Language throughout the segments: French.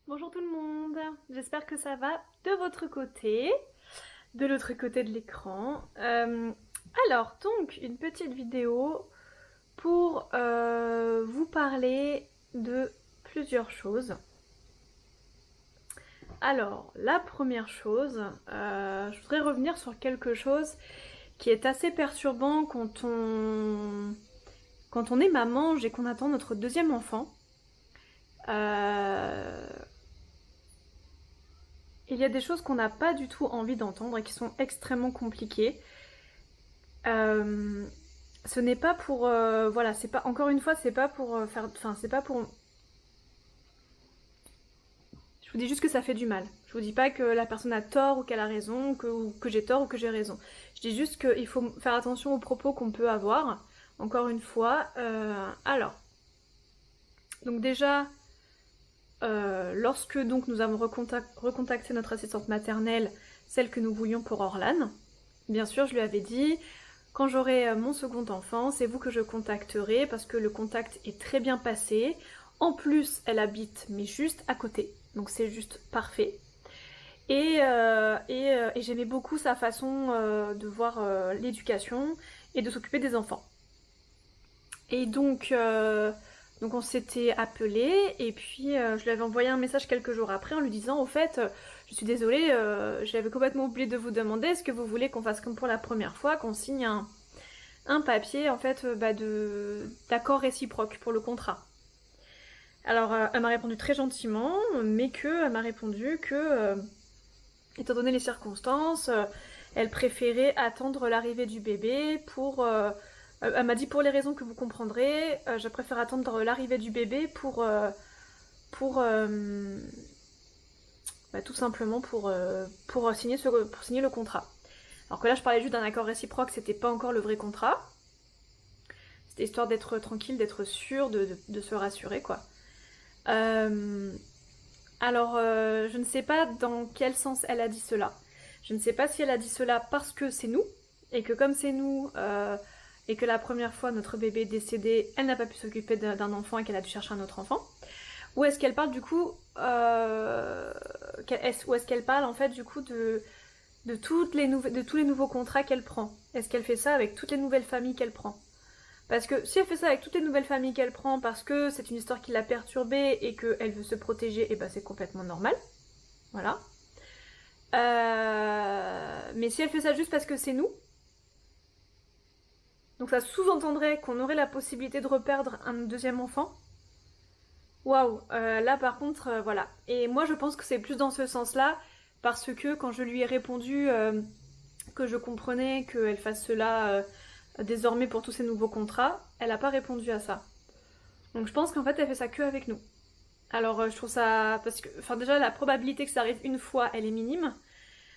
Bonjour tout le monde, j'espère que ça va de votre côté, de l'autre côté de l'écran. Alors, donc, une petite vidéo pour vous parler de plusieurs choses. Alors, la première chose, je voudrais revenir sur quelque chose qui est assez perturbant quand on est maman et qu'on attend notre deuxième enfant. Euh, Il y a des choses qu'on n'a pas du tout envie d'entendre et qui sont extrêmement compliquées. Euh, Ce n'est pas pour, voilà, c'est pas, encore une fois, c'est pas pour faire, enfin, c'est pas pour. Je vous dis juste que ça fait du mal. Je vous dis pas que la personne a tort ou qu'elle a raison, ou que j'ai tort ou que j'ai raison. Je dis juste qu'il faut faire attention aux propos qu'on peut avoir. Encore une fois, alors, donc déjà, lorsque donc nous avons recontacté notre assistante maternelle, celle que nous voulions pour Orlan, bien sûr, je lui avais dit, quand j'aurai mon second enfant, c'est vous que je contacterai parce que le contact est très bien passé. En plus, elle habite mais juste à côté, donc c'est juste parfait. Et j'aimais beaucoup sa façon de voir l'éducation et de s'occuper des enfants. Et donc on s'était appelé et puis je lui avais envoyé un message quelques jours après en lui disant au fait, je suis désolée, j'avais complètement oublié de vous demander, est-ce que vous voulez qu'on fasse comme pour la première fois, qu'on signe un papier en fait d'accord réciproque pour le contrat. Alors elle m'a répondu très gentiment, mais elle m'a répondu que étant donné les circonstances, elle préférait attendre l'arrivée du bébé elle m'a dit pour les raisons que vous comprendrez, je préfère attendre l'arrivée du bébé pour tout simplement pour signer le contrat. Alors que là je parlais juste d'un accord réciproque, c'était pas encore le vrai contrat. C'était histoire d'être tranquille, d'être sûr, de se rassurer, quoi. Euh, je ne sais pas dans quel sens elle a dit cela. Je ne sais pas si elle a dit cela parce que c'est nous, et que comme c'est nous, et que la première fois notre bébé est décédé, elle n'a pas pu s'occuper d'un enfant et qu'elle a dû chercher un autre enfant. Ou est-ce qu'elle parle du coup, ou est-ce qu'elle parle en fait du coup de tous les nouveaux contrats qu'elle prend. Est-ce qu'elle fait ça avec toutes les nouvelles familles qu'elle prend? Parce que si elle fait ça avec toutes les nouvelles familles qu'elle prend parce que c'est une histoire qui l'a perturbée et qu'elle veut se protéger, et ben c'est complètement normal. Voilà. Mais si elle fait ça juste parce que c'est nous, donc ça sous-entendrait qu'on aurait la possibilité de reperdre un deuxième enfant. Waouh, là par contre, voilà. Et moi je pense que c'est plus dans ce sens-là, parce que quand je lui ai répondu que je comprenais qu'elle fasse cela désormais pour tous ses nouveaux contrats, elle n'a pas répondu à ça. Donc je pense qu'en fait elle fait ça que avec nous. Alors je trouve ça... Parce que, enfin déjà la probabilité que ça arrive une fois, elle est minime.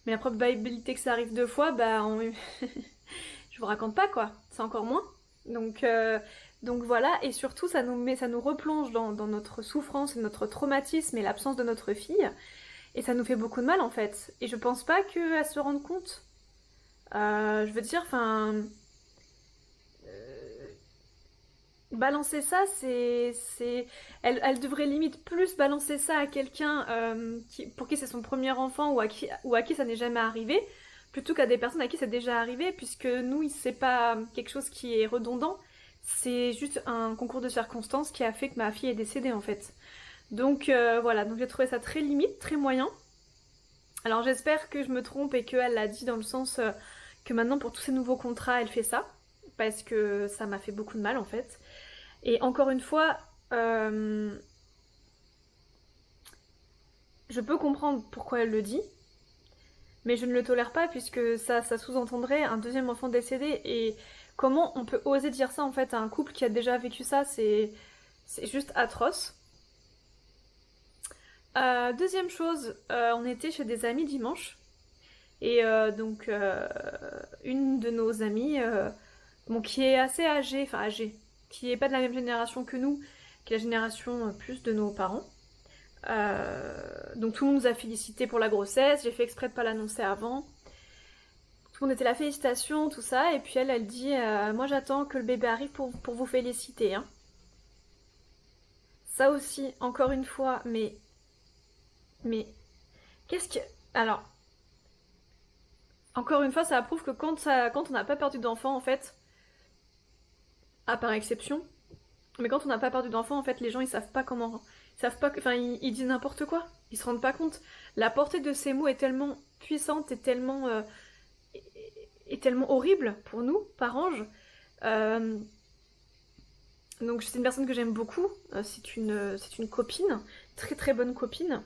Mais la probabilité que ça arrive deux fois, je vous raconte pas quoi. C'est encore moins. Donc, euh, donc voilà, et surtout ça nous replonge dans notre souffrance, notre traumatisme et l'absence de notre fille. Et ça nous fait beaucoup de mal en fait. Et je pense pas qu'elle se rende compte. Je veux dire, enfin... Balancer ça, elle devrait limite plus balancer ça à quelqu'un pour qui c'est son premier enfant ou à qui ça n'est jamais arrivé, plutôt qu'à des personnes à qui c'est déjà arrivé, puisque nous, c'est pas quelque chose qui est redondant, c'est juste un concours de circonstances qui a fait que ma fille est décédée en fait. Donc voilà, donc j'ai trouvé ça très limite, très moyen. Alors j'espère que je me trompe et qu'elle l'a dit dans le sens que maintenant pour tous ces nouveaux contrats, elle fait ça, parce que ça m'a fait beaucoup de mal en fait. Et encore une fois, je peux comprendre pourquoi elle le dit, mais je ne le tolère pas puisque ça sous-entendrait un deuxième enfant décédé. Et comment on peut oser dire ça en fait à un couple qui a déjà vécu ça, c'est juste atroce. Deuxième chose, on était chez des amis dimanche. Et une de nos amies, qui est assez âgée, enfin âgée, qui est pas de la même génération que nous, qui est la génération plus de nos parents. Donc tout le monde nous a félicité pour la grossesse, j'ai fait exprès de pas l'annoncer avant. Tout le monde était là, félicitations, tout ça, et puis elle dit moi j'attends que le bébé arrive pour vous féliciter. Hein. Ça aussi, encore une fois, mais Mais qu'est-ce que... Alors, encore une fois, ça prouve que quand on n'a pas perdu d'enfant, en fait, à part exception, mais quand on n'a pas perdu d'enfant, en fait, les gens, ils savent pas comment... Ils savent pas... Enfin, ils disent n'importe quoi. Ils se rendent pas compte. La portée de ces mots est tellement puissante et tellement horrible pour nous, par ange. Euh, donc c'est une personne que j'aime beaucoup. C'est une copine, très très bonne copine,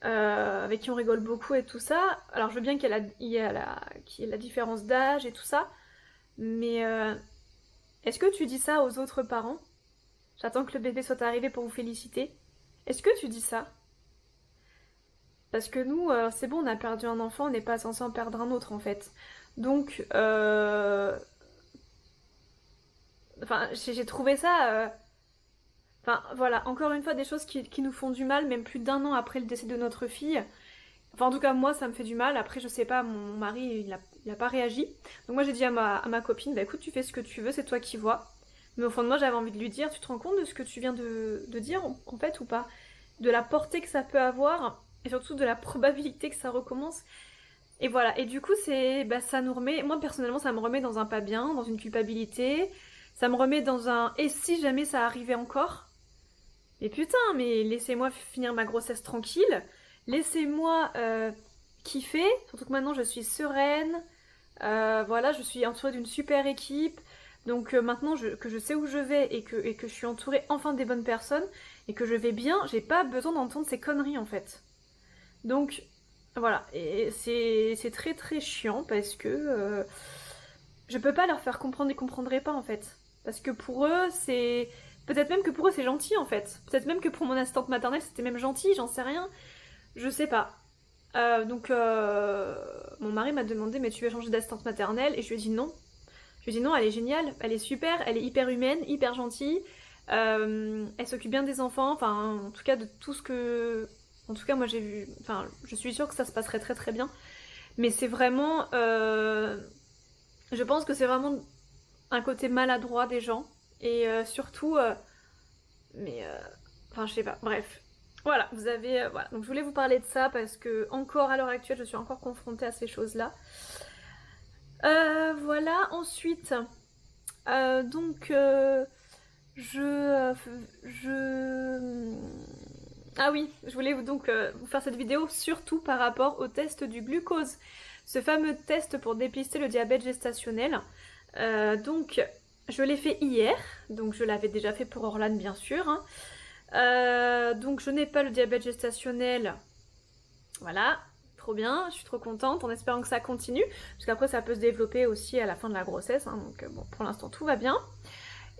avec qui on rigole beaucoup et tout ça. Alors je veux bien qu'il y ait la différence d'âge et tout ça, mais est-ce que tu dis ça aux autres parents? J'attends que le bébé soit arrivé pour vous féliciter. Est-ce que tu dis ça? Parce que nous, c'est bon, on a perdu un enfant, on n'est pas censé en perdre un autre en fait. Donc, enfin, j'ai trouvé ça. Enfin, voilà, encore une fois, des choses qui nous font du mal, même plus d'1 an après le décès de notre fille. Enfin, en tout cas, moi, ça me fait du mal. Après, je sais pas, mon mari, il a pas réagi. Donc, moi, j'ai dit à ma copine, bah écoute, tu fais ce que tu veux, c'est toi qui vois. Mais au fond de moi, j'avais envie de lui dire, tu te rends compte de ce que tu viens de dire, en fait, ou pas? De la portée que ça peut avoir, et surtout de la probabilité que ça recommence. Et voilà, et du coup, ça nous remet, moi personnellement, ça me remet dans un pas bien, dans une culpabilité, ça me remet dans un et si jamais ça arrivait encore? Mais putain, mais laissez-moi finir ma grossesse tranquille, laissez-moi kiffer, surtout que maintenant je suis sereine, voilà, je suis entourée d'une super équipe, donc maintenant que je sais où je vais et que je suis entourée enfin des bonnes personnes, et que je vais bien, j'ai pas besoin d'entendre ces conneries en fait. Donc voilà, et c'est très très chiant parce que je peux pas leur faire comprendre, ils comprendraient pas en fait. Parce que pour eux, c'est... Peut-être même que pour eux c'est gentil en fait. Peut-être même que pour mon assistante maternelle c'était même gentil, j'en sais rien. Je sais pas. Mon mari m'a demandé mais tu veux changer d'assistante maternelle? Et je lui ai dit non. Je lui ai dit non, elle est géniale, elle est super, elle est hyper humaine, hyper gentille. Elle s'occupe bien des enfants, enfin en tout cas de tout ce que... En tout cas moi j'ai vu... Enfin je suis sûre que ça se passerait très très bien. Mais c'est vraiment... Je pense que c'est vraiment un côté maladroit des gens. Et surtout... mais... Enfin je sais pas, bref. Voilà, vous avez... voilà. Donc je voulais vous parler de ça parce que encore à l'heure actuelle je suis encore confrontée à ces choses-là. Voilà, ensuite... donc... je... Ah oui, je voulais donc vous faire cette vidéo surtout par rapport au test du glucose. Ce fameux test pour dépister le diabète gestationnel. Donc, je l'ai fait hier. Donc, je l'avais déjà fait pour Orlan, bien sûr. Hein. Donc, je n'ai pas le diabète gestationnel. Voilà, trop bien. Je suis trop contente en espérant que ça continue. Parce qu'après, ça peut se développer aussi à la fin de la grossesse. Hein. Donc, bon, pour l'instant, tout va bien.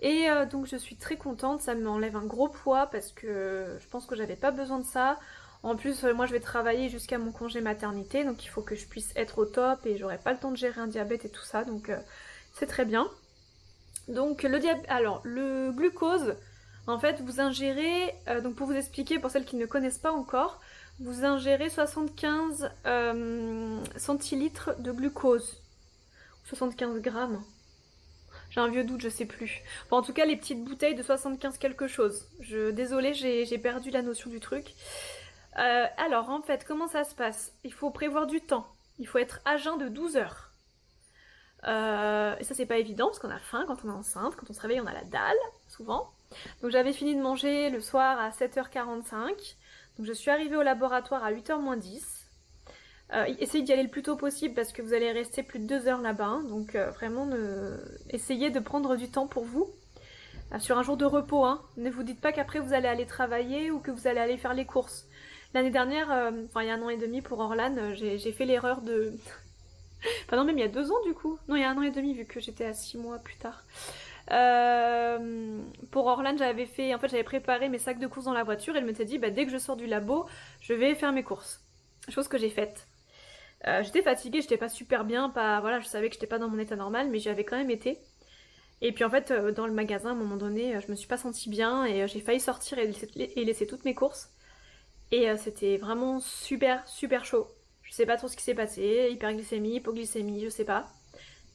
Et donc je suis très contente, ça m'enlève un gros poids parce que je pense que j'avais pas besoin de ça. En plus, moi je vais travailler jusqu'à mon congé maternité, donc il faut que je puisse être au top et j'aurai pas le temps de gérer un diabète et tout ça, donc c'est très bien. Donc alors le glucose, en fait vous ingérez, donc pour vous expliquer pour celles qui ne connaissent pas encore, vous ingérez 75 centilitres de glucose, 75 grammes. J'ai un vieux doute, je sais plus. Enfin, en tout cas, les petites bouteilles de 75 quelque chose. Désolée, j'ai perdu la notion du truc. Alors, en fait, comment ça se passe? Il faut prévoir du temps. Il faut être à jeun de 12 heures. Et ça, c'est pas évident, parce qu'on a faim quand on est enceinte. Quand on se réveille, on a la dalle, souvent. Donc, j'avais fini de manger le soir à 7h45. Donc, je suis arrivée au laboratoire à 8h moins 10. Essayez d'y aller le plus tôt possible parce que vous allez rester plus de 2 heures là-bas. Hein, donc vraiment, essayez de prendre du temps pour vous. Sur un jour de repos, hein. Ne vous dites pas qu'après vous allez aller travailler ou que vous allez aller faire les courses. L'année dernière, enfin il y a 1 an et demi pour Orlan, j'ai fait l'erreur de... enfin non, même il y a 2 ans du coup. Non, il y a 1 an et demi vu que j'étais à 6 mois plus tard. Pour Orlan, j'avais préparé mes sacs de courses dans la voiture et elle m'était dit, bah, dès que je sors du labo, je vais faire mes courses. Chose que j'ai faite. J'étais fatiguée, j'étais pas super bien, voilà, je savais que j'étais pas dans mon état normal, mais j'y avais quand même été. Et puis en fait, dans le magasin, à un moment donné, je me suis pas sentie bien et j'ai failli sortir et laisser toutes mes courses. Et c'était vraiment super, super chaud. Je sais pas trop ce qui s'est passé, hyperglycémie, hypoglycémie, je sais pas.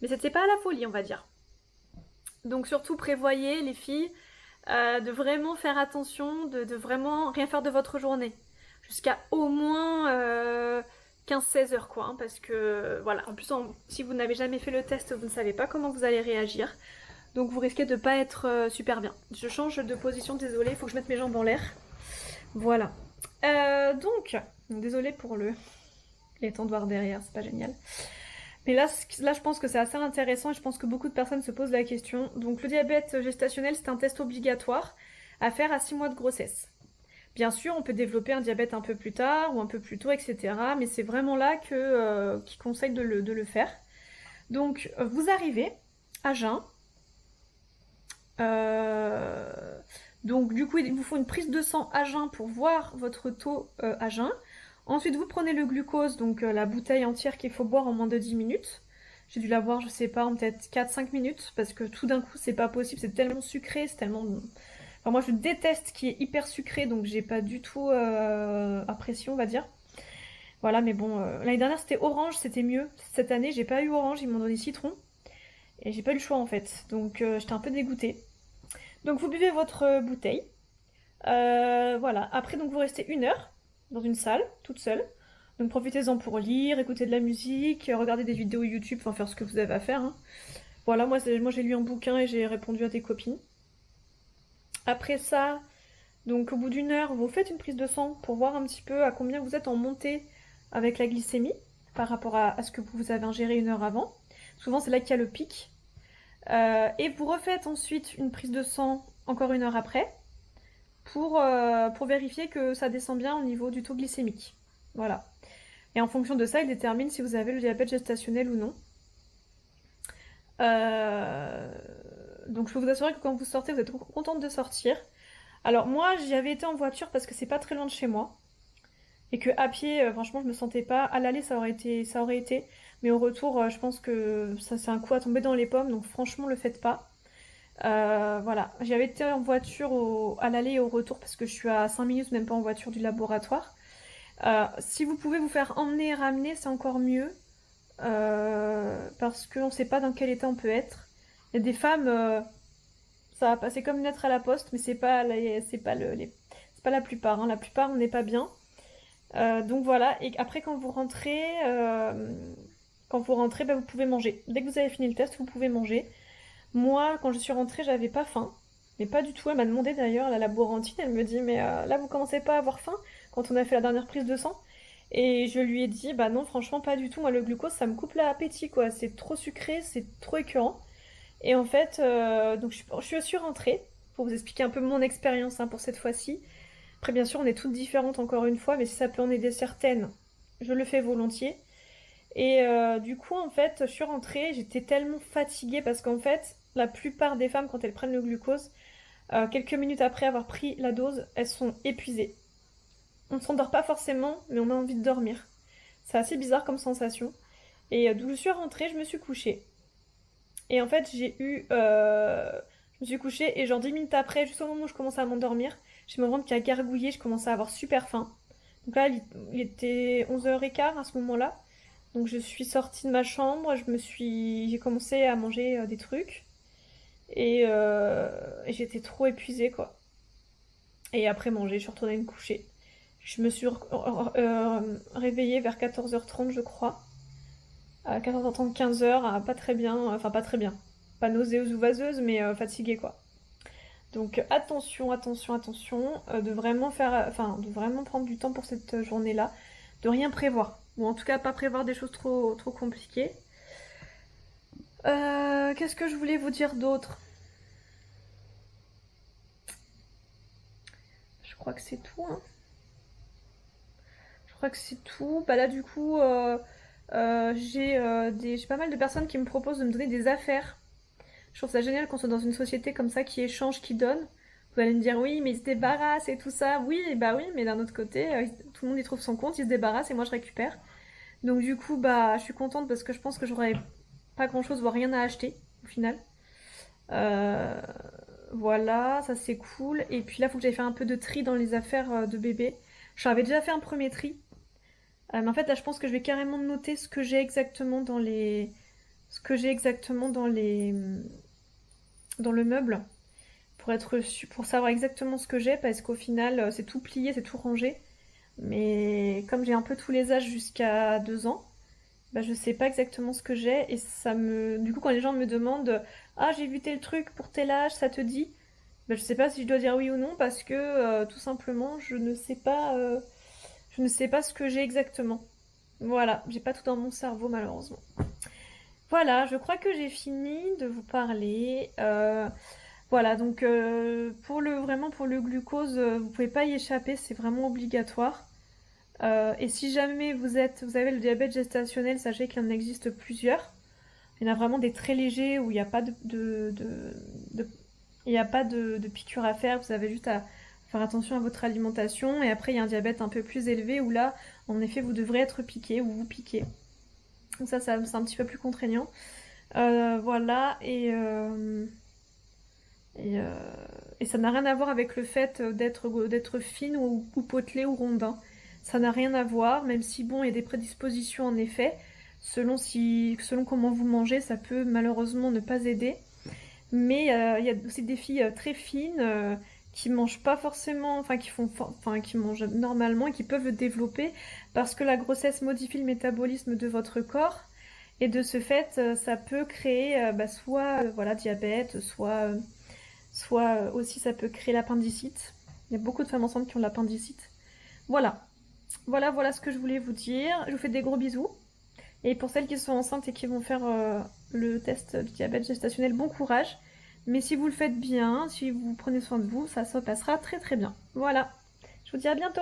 Mais c'était pas à la folie, on va dire. Donc surtout prévoyez, les filles, de vraiment faire attention, de vraiment rien faire de votre journée. jusqu'à au moins 15-16 heures quoi, hein, parce que voilà, en plus si vous n'avez jamais fait le test, vous ne savez pas comment vous allez réagir, donc vous risquez de pas être super bien. Je change de position, désolée, il faut que je mette mes jambes en l'air. Voilà. Donc, désolée pour l'étendoir derrière, c'est pas génial. Mais là, je pense que c'est assez intéressant et je pense que beaucoup de personnes se posent la question. Donc le diabète gestationnel, c'est un test obligatoire à faire à 6 mois de grossesse. Bien sûr, on peut développer un diabète un peu plus tard ou un peu plus tôt, etc. Mais c'est vraiment là qu'ils conseillent de le faire. Donc vous arrivez à jeun. Donc du coup, il vous faut une prise de sang à jeun pour voir votre taux à jeun. Ensuite, vous prenez le glucose, donc la bouteille entière qu'il faut boire en moins de 10 minutes. J'ai dû la boire, je sais pas, en peut-être 4-5 minutes, parce que tout d'un coup, c'est pas possible, c'est tellement sucré, c'est tellement... Enfin, moi, je déteste ce qui est hyper sucré, donc j'ai pas du tout apprécié, on va dire. Voilà, mais bon, l'année dernière, c'était orange, c'était mieux. Cette année, j'ai pas eu orange, ils m'ont donné citron. Et j'ai pas eu le choix, en fait. Donc, j'étais un peu dégoûtée. Donc, vous buvez votre bouteille. Voilà. Après, donc, vous restez 1 heure dans une salle, toute seule. Donc profitez-en pour lire, écouter de la musique, regarder des vidéos YouTube, enfin faire ce que vous avez à faire. Hein. Voilà, moi j'ai lu un bouquin et j'ai répondu à des copines. Après ça, donc au bout d'1 heure, vous faites une prise de sang pour voir un petit peu à combien vous êtes en montée avec la glycémie par rapport à ce que vous avez ingéré 1 heure avant. Souvent c'est là qu'il y a le pic. Et vous refaites ensuite une prise de sang encore 1 heure après pour vérifier que ça descend bien au niveau du taux glycémique. Voilà. Et en fonction de ça, il détermine si vous avez le diabète gestationnel ou non. Donc je peux vous assurer que quand vous sortez, vous êtes contente de sortir. Alors moi, j'y avais été en voiture parce que c'est pas très loin de chez moi. Et que à pied, franchement, je me sentais pas. À l'aller, ça aurait été. Mais au retour, je pense que ça c'est un coup à tomber dans les pommes. Donc franchement, le faites pas. Voilà, j'y avais été en voiture à l'aller et au retour parce que je suis à 5 minutes, même pas en voiture du laboratoire. Si vous pouvez vous faire emmener et ramener, c'est encore mieux. Parce qu'on ne sait pas dans quel état on peut être. Il y a des femmes, ça va passer comme une lettre à la poste, mais c'est pas la plupart. Hein. La plupart, on n'est pas bien. Donc voilà, et après quand vous rentrez, bah, vous pouvez manger. Dès que vous avez fini le test, vous pouvez manger. Moi, quand je suis rentrée, j'avais pas faim. Mais pas du tout. Elle m'a demandé d'ailleurs, la laborantine, elle me dit, mais là, vous commencez pas à avoir faim quand on a fait la dernière prise de sang. Et je lui ai dit, bah non, franchement, pas du tout. Moi, le glucose, ça me coupe l'appétit, quoi. C'est trop sucré, c'est trop écœurant. Et en fait, donc je suis rentrée pour vous expliquer un peu mon expérience hein, pour cette fois-ci. Après, bien sûr, on est toutes différentes encore une fois, mais si ça peut en aider certaines, je le fais volontiers. Et du coup, en fait, je suis rentrée, j'étais tellement fatiguée parce qu'en fait, la plupart des femmes, quand elles prennent le glucose, quelques minutes après avoir pris la dose, elles sont épuisées. On ne s'endort pas forcément, mais on a envie de dormir. C'est assez bizarre comme sensation. Et d'où je suis rentrée, je me suis couchée. Et en fait, je me suis couchée et genre 10 minutes après, juste au moment où je commençais à m'endormir, j'ai mon ventre qui a gargouillé, je commençais à avoir super faim. Donc là, il était 11h15 à ce moment-là. Donc je suis sortie de ma chambre, j'ai commencé à manger des trucs. Et j'étais trop épuisée, quoi. Et après manger, je suis retournée me coucher. Je me suis réveillée vers 14h30, je crois. À 14h30, 15h, pas très bien, enfin pas très bien. Pas nauséeuse ou vaseuse, mais fatiguée, quoi. Donc attention, attention, attention, de vraiment de vraiment prendre du temps pour cette journée-là, de rien prévoir. Ou en tout cas, pas prévoir des choses trop, trop compliquées. Qu'est-ce que je voulais vous dire d'autre? Je crois que c'est tout, hein. Je crois que c'est tout. Bah là, du coup, j'ai pas mal de personnes qui me proposent de me donner des affaires. Je trouve ça génial qu'on soit dans une société comme ça qui échange, qui donne. Vous allez me dire oui, mais ils se débarrassent et tout ça. Oui, bah oui, mais d'un autre côté, tout le monde y trouve son compte, ils se débarrassent et moi je récupère. Donc du coup, bah, je suis contente parce que je pense que j'aurais pas grand-chose, voire rien à acheter au final. Euh, voilà, ça c'est cool. Et puis là, il faut que j'aille faire un peu de tri dans les affaires de bébé. J'avais déjà fait un premier tri. Mais en fait, là, je pense que je vais carrément noter ce que j'ai exactement dans le meuble pour savoir exactement ce que j'ai parce qu'au final, c'est tout plié, c'est tout rangé. Mais comme j'ai un peu tous les âges jusqu'à 2 ans, bah, je sais pas exactement ce que j'ai et ça me... Du coup, quand les gens me demandent «Ah, j'ai vu tel truc pour tel âge, ça te dit?» Bah, je sais pas si je dois dire oui ou non parce que tout simplement, je ne sais pas ce que j'ai exactement. Voilà, j'ai pas tout dans mon cerveau malheureusement. Voilà, je crois que j'ai fini de vous parler. Voilà, donc vraiment pour le glucose, vous pouvez pas y échapper, c'est vraiment obligatoire. Et si jamais vous avez le diabète gestationnel, sachez qu'il en existe plusieurs. Il y en a vraiment des très légers où il n'y a pas il y a pas de piqûre à faire. Vous avez juste à faire attention à votre alimentation. Et après, il y a un diabète un peu plus élevé où là, en effet, vous devrez être piqué ou vous piquez. Donc ça, c'est un petit peu plus contraignant. Voilà, et, euh, et ça n'a rien à voir avec le fait d'être fine ou potelée ou rondin. Ça n'a rien à voir, même si bon, il y a des prédispositions en effet. Selon comment vous mangez, ça peut malheureusement ne pas aider. Mais il y a aussi des filles très fines qui mangent pas forcément, qui mangent normalement et qui peuvent développer parce que la grossesse modifie le métabolisme de votre corps. Et de ce fait, ça peut créer soit voilà, diabète, soit aussi ça peut créer l'appendicite. Il y a beaucoup de femmes enceintes qui ont l'appendicite. Voilà. Voilà ce que je voulais vous dire. Je vous fais des gros bisous. Et pour celles qui sont enceintes et qui vont faire le test du diabète gestationnel, bon courage. Mais si vous le faites bien, si vous prenez soin de vous, ça se passera très très bien. Voilà. Je vous dis à bientôt.